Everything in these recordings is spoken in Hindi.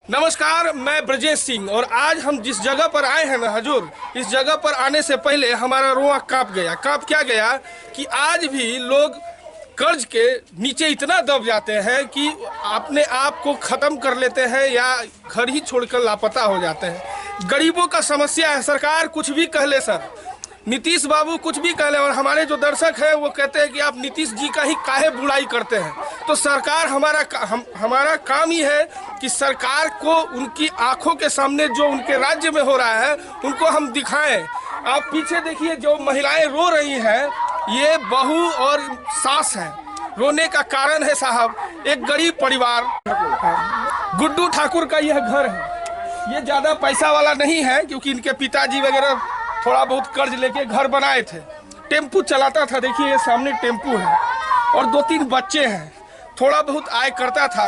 नमस्कार, मैं ब्रजेश सिंह और आज हम जिस जगह पर आए हैं ना हजूर, इस जगह पर आने से पहले हमारा रोआ कांप गया। कांप क्या गया कि आज भी लोग कर्ज के नीचे इतना दब जाते हैं कि अपने आप को ख़त्म कर लेते हैं या घर ही छोड़कर लापता हो जाते हैं। गरीबों का समस्या है। सरकार कुछ भी कह ले सर, नीतीश बाबू कुछ भी कह ले, और हमारे जो दर्शक हैं वो कहते हैं कि आप नीतीश जी का ही काहे बुराई करते हैं। तो सरकार हमारा काम ही है कि सरकार को उनकी आंखों के सामने जो उनके राज्य में हो रहा है उनको हम दिखाएं। आप पीछे देखिए, जो महिलाएं रो रही हैं ये बहू और सास है। रोने का कारण है साहब, एक गरीब परिवार, गुड्डू ठाकुर का यह घर है। ये ज़्यादा पैसा वाला नहीं है क्योंकि इनके पिताजी वगैरह थोड़ा बहुत कर्ज लेके घर बनाए थे। टेम्पू चलाता था, देखिए ये सामने टेम्पू है, और 2-3 बच्चे हैं। थोड़ा बहुत आय करता था।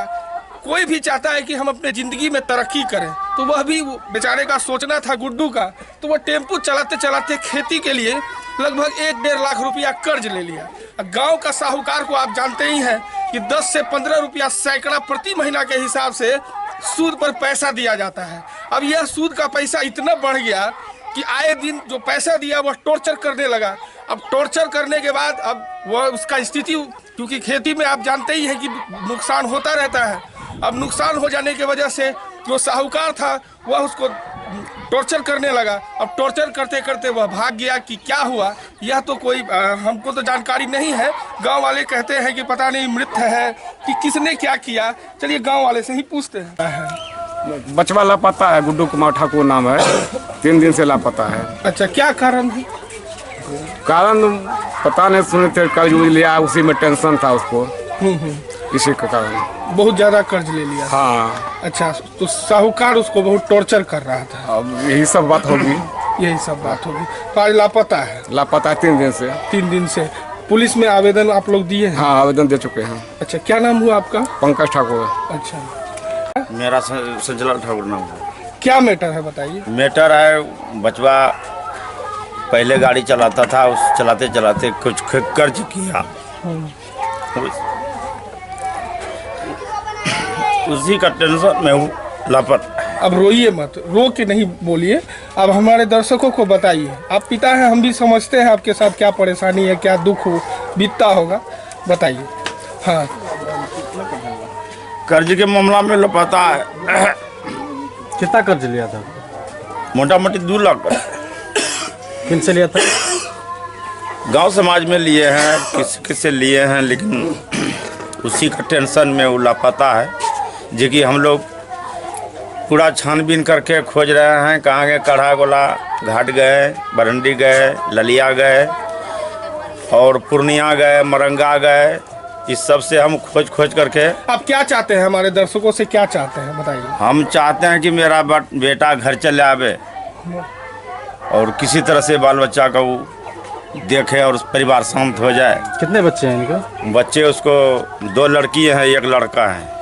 कोई भी चाहता है कि हम अपने ज़िंदगी में तरक्की करें, तो वह भी बेचारे का सोचना था गुड्डू का। तो वह टेम्पू चलाते चलाते खेती के लिए लगभग 1-1.5 लाख रुपया कर्ज ले लिया। गांव का साहूकार को आप जानते ही हैं कि 10 से 15 रुपया सैकड़ा प्रति महीना के हिसाब से सूद पर पैसा दिया जाता है। अब यह सूद का पैसा इतना बढ़ गया कि आए दिन जो पैसा दिया वह टॉर्चर करने लगा। अब टॉर्चर करने के बाद अब वह उसका स्थिति, क्योंकि खेती में आप जानते ही हैं कि नुकसान होता रहता है। अब नुकसान हो जाने की वजह से जो साहूकार था वह उसको टॉर्चर करने लगा। अब टॉर्चर करते करते वह भाग गया। कि क्या हुआ यह तो कोई हमको तो जानकारी नहीं है। गांव वाले कहते हैं कि पता नहीं मृत है कि किसने क्या किया। चलिए गांव वाले से ही पूछते हैं। बचवा लापता है, गुड्डू कुमार ठाकुर नाम है। 3 दिन से लापता है। अच्छा, क्या कारण है? कारण पता नहीं, सुने थे कर्ज लिया, उसी में टेंशन था उसको, इसी के कारण बहुत ज्यादा कर्ज ले लिया। हाँ। अच्छा, तो साहूकार उसको बहुत टॉर्चर कर रहा था। अब यही सब बात होगी। यही सब बात होगी। तो आज लापता है। लापता है 3 दिन से। 3 दिन से पुलिस में आवेदन आप लोग दिए हैं? हाँ, आवेदन दे चुके हैं। अच्छा, क्या नाम हुआ आपका? पंकज ठाकुर। अच्छा, मेरा संजलाल ठाकुर नाम है। क्या मैटर है बताइए? मैटर है, बचवा पहले गाड़ी चलाता था, उस चलाते चलाते कुछ कर्ज किया, उसी का टेंशन में हूँ, लापता। अब रोइए मत, रो के नहीं बोलिए। अब हमारे दर्शकों को बताइए। आप पिता हैं, हम भी समझते हैं आपके साथ क्या परेशानी है, क्या दुख हो बीतता होगा, बताइए। हाँ, कर्ज के मामला में लापता है। कितना कर्ज लिया था? मोटा मोटी 2 लाख। किन से लिया था? गांव समाज में लिए हैं, किससे लिए हैं, लेकिन उसी का टेंशन में वो लापता है। जो कि हम लोग पूरा छानबीन करके खोज रहे हैं। कहाँ गए? कढ़ा गोला घाट गए, बरंडी गए, ललिया गए और पूर्णिया गए, मरंगा गए। इस सब से हम खोज करके। आप क्या चाहते हैं? हमारे दर्शकों से क्या चाहते हैं बताइए। हम चाहते हैं कि मेरा बेटा घर चले आवे और किसी तरह से बाल बच्चा का वो देखे और परिवार शांत हो जाए। कितने बच्चे हैं इनके? बच्चे उसको 2 लड़की हैं, 1 लड़का है।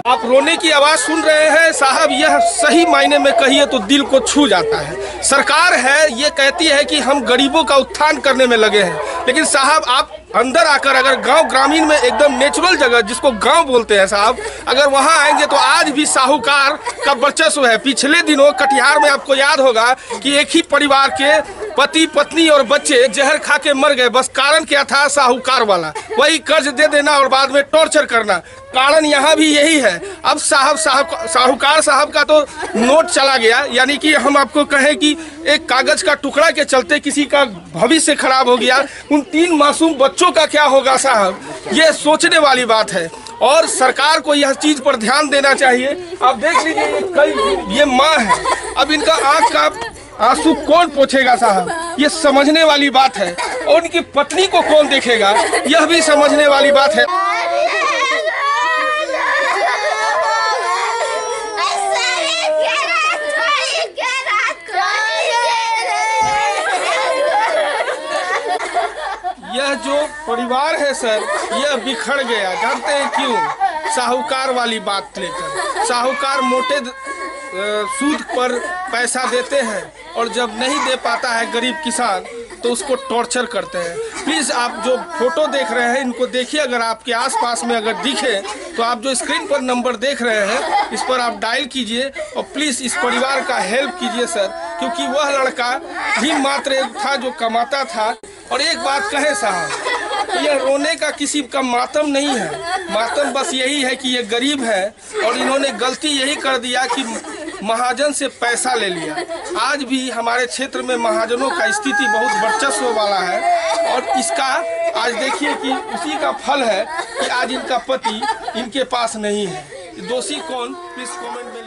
आप रोने की आवाज सुन रहे हैं साहब, यह सही मायने में कहिए तो दिल को छू जाता है। सरकार है ये कहती है कि हम गरीबों का उत्थान करने में लगे हैं, लेकिन साहब आप अंदर आकर अगर गांव ग्रामीण में एकदम नेचुरल जगह जिसको गांव बोलते हैं साहब, अगर वहां आएंगे तो आज भी साहूकार का वर्चस्व है। पिछले दिनों कटिहार में आपको याद होगा कि एक ही परिवार के पति पत्नी और बच्चे जहर खा के मर गए। बस कारण क्या था? साहूकार वाला, वही कर्ज दे देना और बाद में टॉर्चर करना। कारण यहाँ भी यही है। अब साहूकार साहब का तो नोट चला गया, यानी कि हम आपको कहें कि एक कागज का टुकड़ा के चलते किसी का भविष्य खराब हो गया। उन 3 मासूम बच्चों का क्या होगा साहब? ये सोचने वाली बात है और सरकार को यह चीज पर ध्यान देना चाहिए। आप देख लीजिए, ये माँ है, अब इनका आंख का आंसू कौन पोंछेगा साहब? ये समझने वाली बात है। और उनकी पत्नी को कौन देखेगा? यह भी समझने वाली बात है। यह जो परिवार है सर, यह बिखर गया। जानते हैं क्यों? साहूकार वाली बात लेकर। साहूकार मोटे सूद पर पैसा देते हैं और जब नहीं दे पाता है गरीब किसान तो उसको टॉर्चर करते हैं। प्लीज़ आप जो फोटो देख रहे हैं इनको देखिए, अगर आपके आसपास में अगर दिखे तो आप जो स्क्रीन पर नंबर देख रहे हैं इस पर आप डायल कीजिए और प्लीज़ इस परिवार का हेल्प कीजिए सर, क्योंकि वह लड़का ही मात्र एक था जो कमाता था। और एक बात कहें साहब, यह रोने का किसी का मातम नहीं है, मातम बस यही है कि ये गरीब है और इन्होंने गलती यही कर दिया कि महाजन से पैसा ले लिया। आज भी हमारे क्षेत्र में महाजनों का स्थिति बहुत वर्चस्व वाला है और इसका आज देखिए कि उसी का फल है कि आज इनका पति इनके पास नहीं है। दोषी कौन, प्लीज कमेंट में